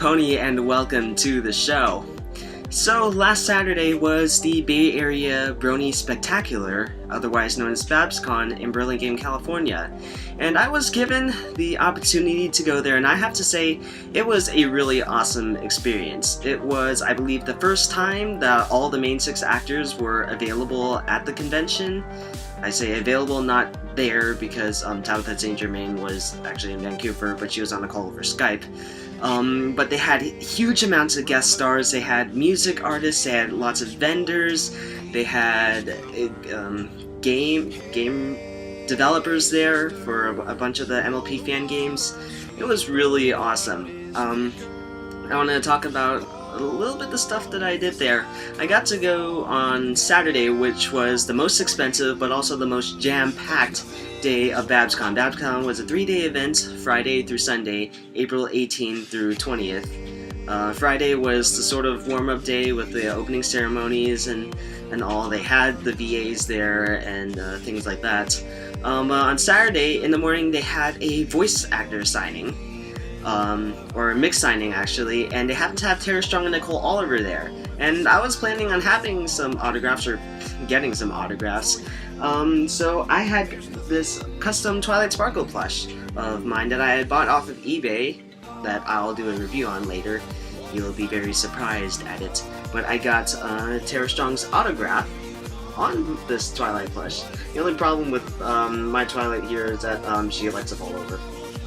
Pony and welcome to the show. So last Saturday was the Bay Area Brony Spectacular, otherwise known as BABSCon in Burlingame, California. And I was given the opportunity to go there, and I have to say it was a really awesome experience. It was, I believe, the first time that all the main 6 actors were available at the convention. I say available, not there, because Tabitha St. Germain was actually in Vancouver, but she was on a call over Skype. But they had huge amounts of guest stars. They had music artists, they had lots of vendors, they had game developers there for a bunch of the MLP fan games. It was really awesome. I want to talk about a little bit the stuff that I did there. I got to go on Saturday, which was the most expensive but also the most jam-packed day of BABSCon. BABSCon was a 3-day event, Friday through Sunday, April 18th through 20th. Friday was the sort of warm-up day with the opening ceremonies and all. They had the VAs there and things like that. On Saturday in the morning they had a voice actor signing. Or a mix signing actually, and they happened to have Tara Strong and Nicole Oliver there. And I was planning on having some autographs or getting some autographs. So I had this custom Twilight Sparkle plush of mine that I had bought off of eBay that I'll do a review on later. You'll be very surprised at it. But I got Tara Strong's autograph on this Twilight plush. The only problem with my Twilight here is that she likes to fall over.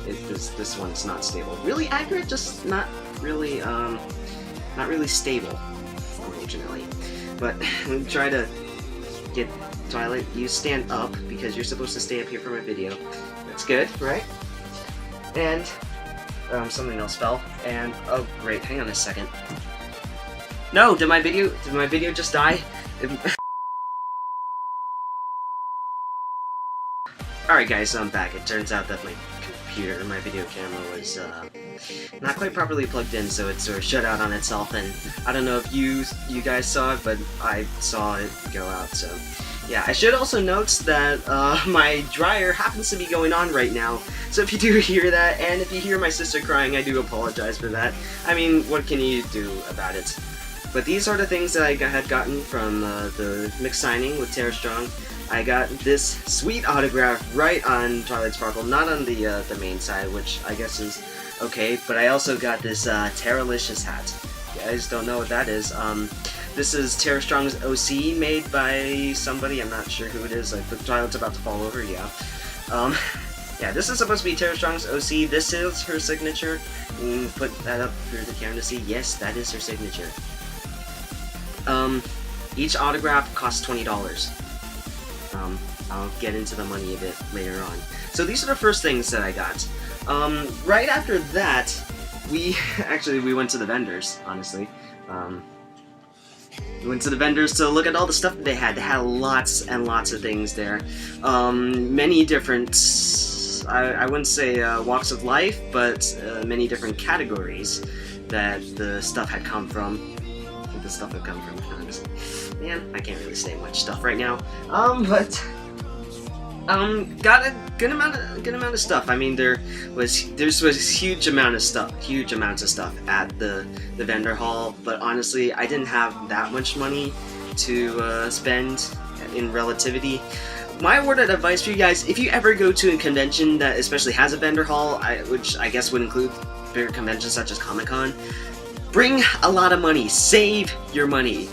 This one's not stable. Really accurate, just not really stable, unfortunately. But I'm try to get Twilight. You stand up because you're supposed to stay up here for my video. That's good, right? And something else fell. And oh great, hang on a second. No, did my video just die? Alright guys, I'm back. It turns out that my video camera was not quite properly plugged in, so it sort of shut out on itself, and I don't know if you guys saw it, but I saw it go out, so yeah. I should also note that my dryer happens to be going on right now, so if you do hear that, and if you hear my sister crying, I do apologize for that. I mean, what can you do about it? But these are the things that I had gotten from the mix signing with Tara Strong. I got this sweet autograph right on Twilight Sparkle, not on the main side, which I guess is okay, but I also got this Tara-licious hat. If you guys don't know what that is, this is Tara Strong's OC, made by somebody, I'm not sure who it is, like the Twilight's about to fall over, yeah. Yeah, this is supposed to be Tara Strong's OC, this is her signature. Put that up for the camera to see, yes, that is her signature. Each autograph costs $20. I'll get into the money a bit later on. So these are the first things that I got. Right after that, we went to the vendors, honestly. We went to the vendors to look at all the stuff that they had. They had lots and lots of things there. Many different, I wouldn't say walks of life, but many different categories that the stuff had come from. I think the stuff had come from, honestly. Man, I can't really say much stuff right now. But got a good amount of stuff. I mean, there was huge amounts of stuff at the vendor hall. But honestly, I didn't have that much money to spend in relativity. My word of advice for you guys: if you ever go to a convention that especially has a vendor hall, which I guess would include bigger conventions such as Comic-Con, bring a lot of money. Save your money.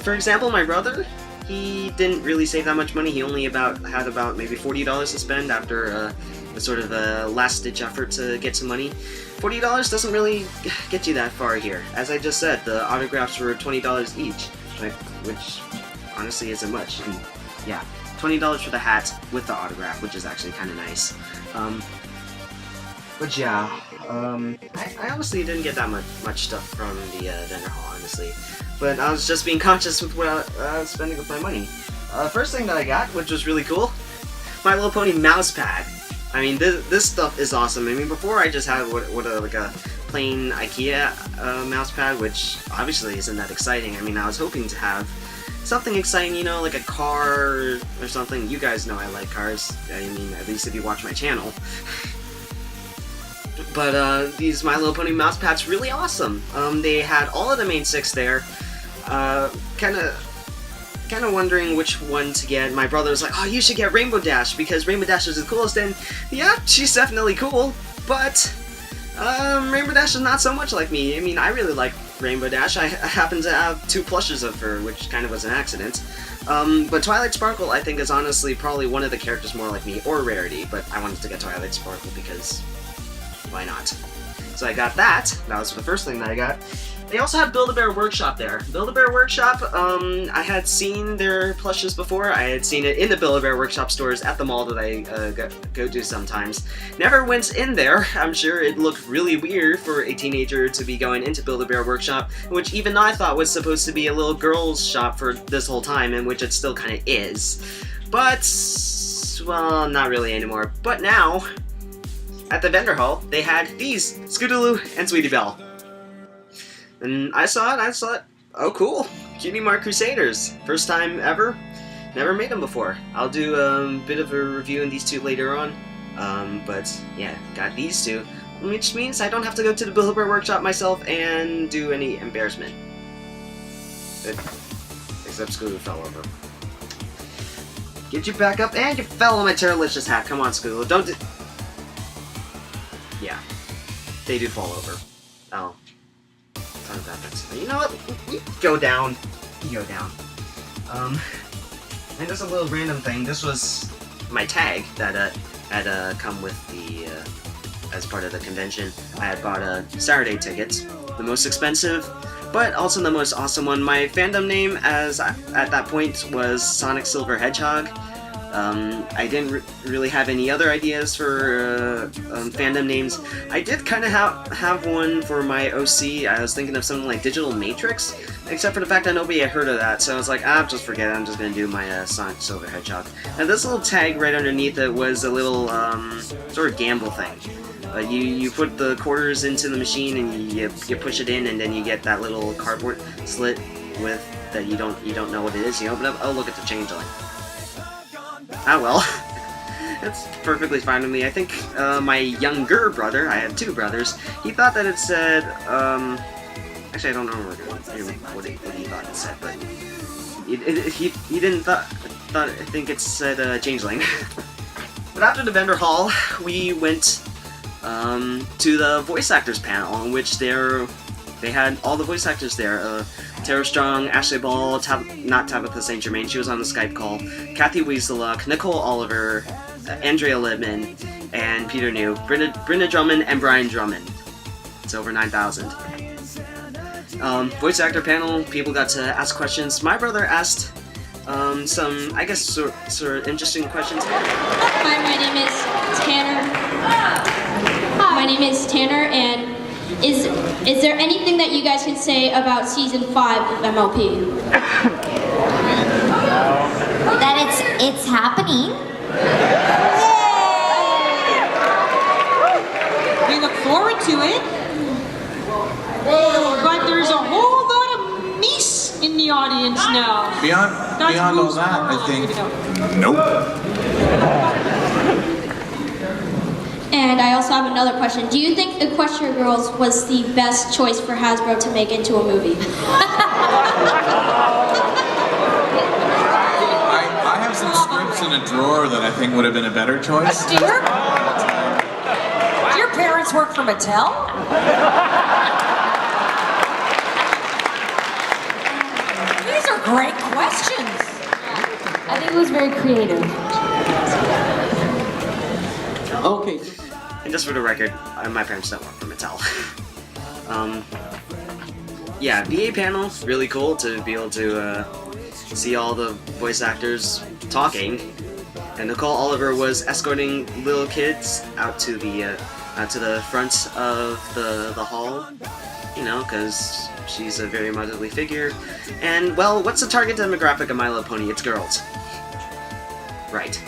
For example, my brother, he didn't really save that much money. He only had about maybe $40 to spend after a sort of a last-ditch effort to get some money. $40 doesn't really get you that far here. As I just said, the autographs were $20 each, which honestly isn't much. And yeah, $20 for the hat with the autograph, which is actually kind of nice. But yeah, I honestly didn't get that much stuff from the vendor hall, honestly. But I was just being conscious with what I was spending with my money. First thing that I got, which was really cool, My Little Pony mouse pad. I mean, this stuff is awesome. I mean, before I just had like a plain a.k.a. mouse pad, which obviously isn't that exciting. I mean, I was hoping to have something exciting, you know, like a car or something. You guys know I like cars. I mean, at least if you watch my channel. But these My Little Pony mouse pads really awesome. They had all of the main 6 there. Kind of wondering which one to get. My brother was like, "Oh, you should get Rainbow Dash because Rainbow Dash is the coolest." And yeah, she's definitely cool, but Rainbow Dash is not so much like me. I mean, I really like Rainbow Dash. I happen to have 2 plushes of her, which kind of was an accident. But Twilight Sparkle, I think, is honestly probably one of the characters more like me, or Rarity, but I wanted to get Twilight Sparkle because why not? So I got that. That was the first thing that I got. They also have Build-A-Bear Workshop there. Build-A-Bear Workshop, I had seen their plushes before. I had seen it in the Build-A-Bear Workshop stores at the mall that I go to sometimes. Never went in there. I'm sure it looked really weird for a teenager to be going into Build-A-Bear Workshop, which even I thought was supposed to be a little girl's shop for this whole time, and which it still kind of is. But, well, not really anymore. But now, at the vendor hall, they had these, Scootaloo and Sweetie Belle. And I saw it, oh cool, Cutie Mark Crusaders, first time ever, never made them before. I'll do a bit of a review on these 2 later on, but yeah, got these 2, which means I don't have to go to the Build-A-Bear Workshop myself and do any embarrassment. Except Scootaloo fell over. Get you back up, and you fell on my Terralicious hat, come on Scootaloo, don't do... Yeah, they do fall over. Oh. You know what? You go down. You go down. And just a little random thing. This was my tag that had come with the as part of the convention. I had bought Saturday tickets, the most expensive, but also the most awesome one. My fandom name at that point was Sonic Silver Hedgehog. I didn't really have any other ideas for fandom names. I did kind of have one for my OC. I was thinking of something like Digital Matrix, except for the fact that nobody had heard of that, so I was like, just forget it, I'm just going to do my Sonic Silver Hedgehog. And this little tag right underneath it was a little sort of gamble thing. You put the quarters into the machine and you push it in, and then you get that little cardboard slit with that you don't know what it is. You open up, oh look at the changeling. Ah well, that's perfectly fine with me. I think my younger brother, I have 2 brothers, he thought that it said, actually I don't remember what he thought it said, but he didn't think it said changeling. But after the vendor hall, we went to the voice actors panel, in which they had all the voice actors there. Tara Strong, Ashley Ball, not Tabitha St. Germain, she was on the Skype call, Kathy Weaseluk, Nicole Oliver, Andrea Libman, and Peter New, Brenda Drummond, and Brian Drummond. It's over 9,000. Voice actor panel, people got to ask questions. My brother asked some, I guess, sort of interesting questions. Hi, my name is Tanner. My name is Tanner, and is there anything that you guys can say about season 5 of MLP? That it's happening. We look forward to it. But there's a whole lot of meese in the audience now. Beyond all that, I think, nope. And I also have another question. Do you think Equestria Girls was the best choice for Hasbro to make into a movie? I have some scripts in a drawer that I think would have been a better choice. Do your parents work for Mattel? These are great questions. I think it was very creative. Okay. And just for the record, my parents don't work for Mattel. Yeah, VA panel, really cool to be able to see all the voice actors talking. And Nicole Oliver was escorting little kids out to the front of the hall, you know, because she's a very motherly figure. And, well, what's the target demographic of My Little Pony? It's girls. Right.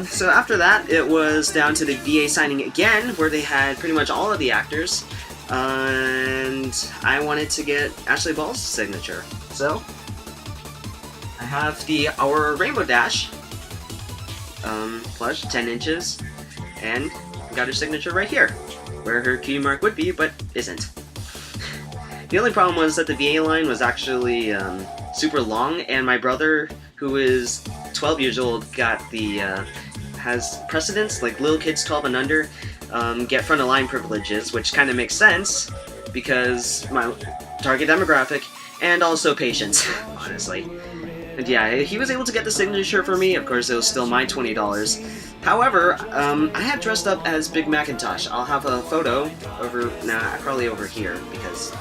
So after that, it was down to the VA signing again, where they had pretty much all of the actors, and I wanted to get Ashley Ball's signature. So, I have our Rainbow Dash, plush, 10 inches, and got her signature right here. where her cutie mark would be, but isn't. The only problem was that the VA line was actually super long, and my brother, who is 12 years old, got the has precedence, like little kids 12 and under get front of line privileges, which kind of makes sense because my target demographic and also patience, honestly. And yeah, he was able to get the signature for me. Of course, it was still my $20. However, I had dressed up as Big Macintosh. I'll have a photo over, probably over here because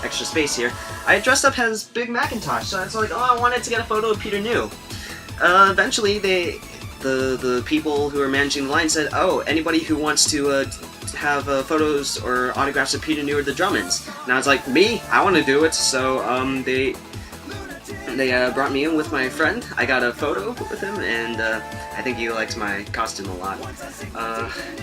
extra space here. I dressed up as Big Macintosh, so I was like, oh, I wanted to get a photo of Peter New. Eventually, the people who are managing the line said, oh, anybody who wants to have photos or autographs of Peter New or the Drummonds. And I was like, me? I want to do it. So they brought me in with my friend. I got a photo with him, and I think he liked my costume a lot.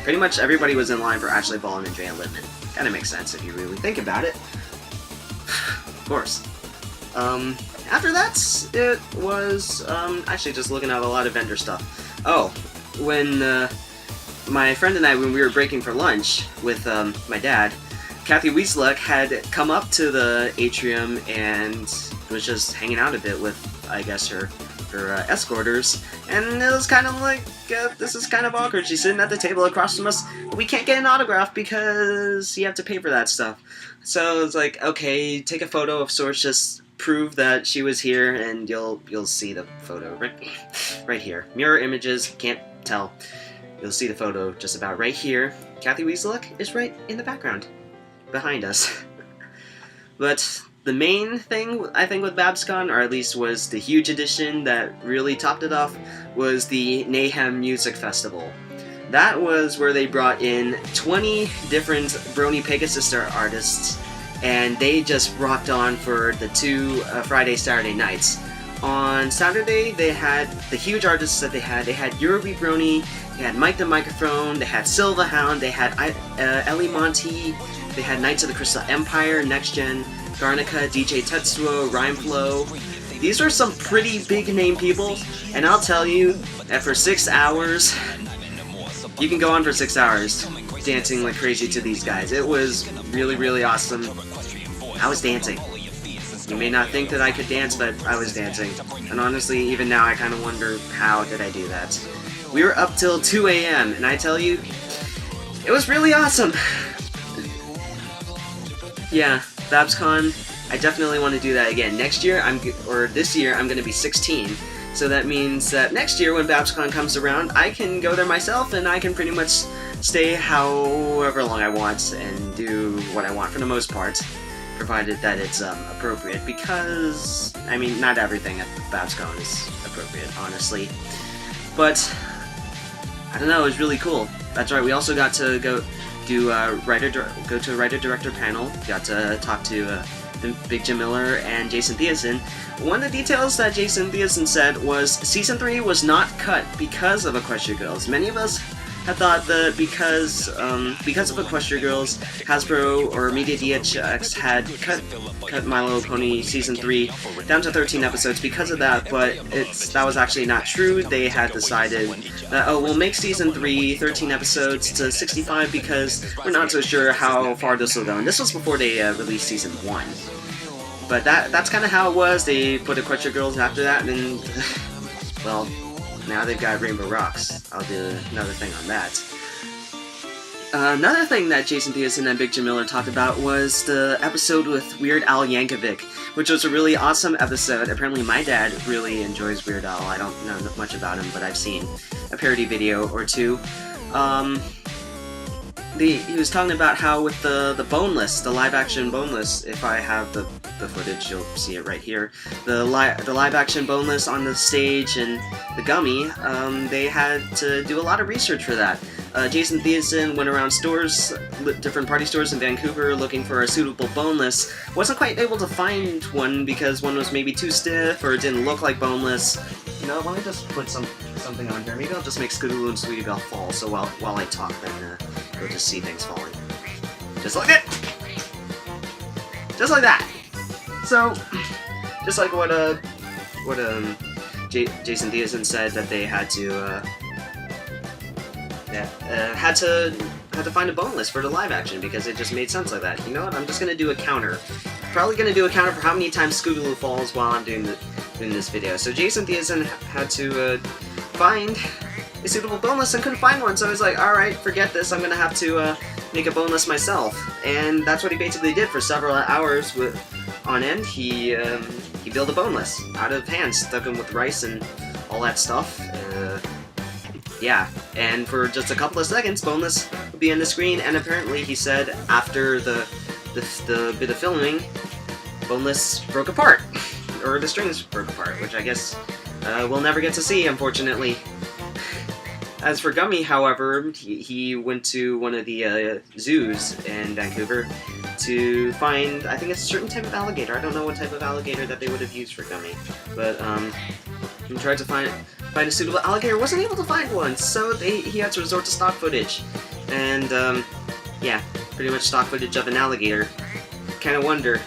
Pretty much everybody was in line for Ashley Ball and Andrea Lippman. Kind of makes sense if you really think about it. Of course. After that, it was actually just looking at a lot of vendor stuff. Oh, when my friend and I, when we were breaking for lunch with my dad, Kathy Wiesluck had come up to the atrium and was just hanging out a bit with, I guess, her escorters, and it was kind of like, this is kind of awkward. She's sitting at the table across from us. We can't get an autograph because you have to pay for that stuff. So it's like, okay, take a photo of sorts, just prove that she was here, and you'll see the photo right here. Mirror images, can't tell. You'll see the photo just about right here. Kathy Wiesluck is right in the background, behind us. But the main thing, I think, with BABSCon, or at least was the huge edition that really topped it off, was the Mayhem Music Festival. That was where they brought in 20 different Brony Pegasus Star artists, and they just rocked on for the 2 Friday, Saturday nights. On Saturday, they had the huge artists that they had. They had Eurobeat Brony, they had Mike the Microphone, they had Silvahound, they had Ellie Monty, they had Knights of the Crystal Empire, Next Gen, Garnica, DJ Tetsuo, Rhymeflow. These are some pretty big name people, and I'll tell you that for 6 hours, you can go on for 6 hours dancing like crazy to these guys. It was really, really awesome. I was dancing. You may not think that I could dance, but I was dancing. And honestly, even now, I kind of wonder, how did I do that? We were up till 2 a.m., and I tell you, it was really awesome. Yeah, BABSCon, I definitely want to do that again. Next year, this year, I'm going to be 16. So that means that next year, when BABSCon comes around, I can go there myself, and I can pretty much stay however long I want and do what I want for the most part, provided that it's appropriate, because, I mean, not everything at BABSCon is appropriate, honestly. But, I don't know, it was really cool. That's right, we also got to go to a writer-director panel, got to talk to Big Jim Miller and Jason Theisen. One of the details that Jason Theisen said was Season 3 was not cut because of Equestria Girls. Many of us had thought that because of Equestria Girls, Hasbro or Media DHX had cut My Little Pony Season 3 down to 13 episodes because of that, but that was actually not true. They had decided that, oh, we'll make Season 3 13 episodes to 65 because we're not so sure how far this will go. And this was before they released Season 1. But that's kind of how it was. They put Equestria Girls after that, and well, now they've got Rainbow Rocks. I'll do another thing on that. Another thing that Jason Theisen and Big Jim Miller talked about was the episode with Weird Al Yankovic, which was a really awesome episode. Apparently my dad really enjoys Weird Al. I don't know much about him, but I've seen a parody video or two. He was talking about how with the Boneless, the live-action Boneless, if I have the footage, you'll see it right here. The live-action Boneless on the stage and the gummy, they had to do a lot of research for that. Jason Theisen went around stores, different party stores in Vancouver, looking for a suitable Boneless. Wasn't quite able to find one because one was maybe too stiff or it didn't look like Boneless. You know, let me just put something on here. Maybe I'll just make Scootaloo and Sweetie Belle fall, so while I talk, then you'll just see things falling. Just like it! Just like that! So, just like what Jason Theisen said, that they had to had to find a boneless for the live action because it just made sense like that. You know what? I'm just gonna do a counter. Probably gonna do a counter for how many times Scootaloo falls while I'm doing this video. So Jason Theason had to find a suitable boneless and couldn't find one, so I was like, alright, forget this, I'm gonna have to make a boneless myself. And that's what he basically did for several hours on end. He built a boneless out of hand, stuck him with rice and all that stuff. Yeah, and for just a couple of seconds, boneless would be on the screen, and apparently he said after the bit of filming, boneless broke apart, or the strings broke apart, which I guess we'll never get to see, unfortunately. As for Gummy, however, he went to one of the zoos in Vancouver to find, I think it's a certain type of alligator. I don't know what type of alligator that they would have used for Gummy, but he tried to find a suitable alligator, wasn't able to find one, so he had to resort to stock footage. And yeah, pretty much stock footage of an alligator. Kind of wonder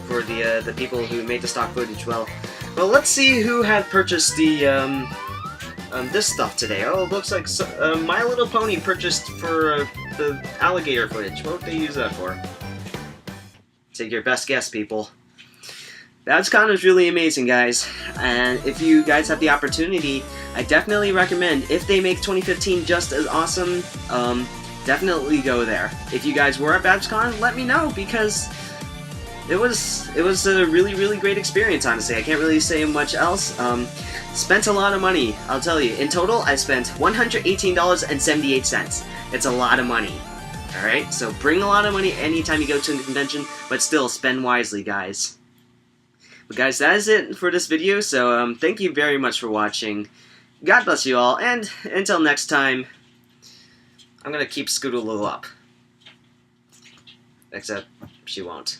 for the people who made the stock footage. Well, let's see who had purchased the this stuff today. Oh, it looks like My Little Pony purchased for the alligator footage. What would they use that for? Take your best guess, people. BABSCon was really amazing, guys, and if you guys have the opportunity, I definitely recommend, if they make 2015 just as awesome, definitely go there. If you guys were at BABSCon, let me know, because it was a really, really great experience, honestly. I can't really say much else. Spent a lot of money, I'll tell you. In total, I spent $118.78. It's a lot of money. Alright, so bring a lot of money anytime you go to a convention, but still spend wisely, guys. But guys, that is it for this video, so thank you very much for watching. God bless you all, and until next time, I'm gonna keep Scootaloo up. Except, she won't.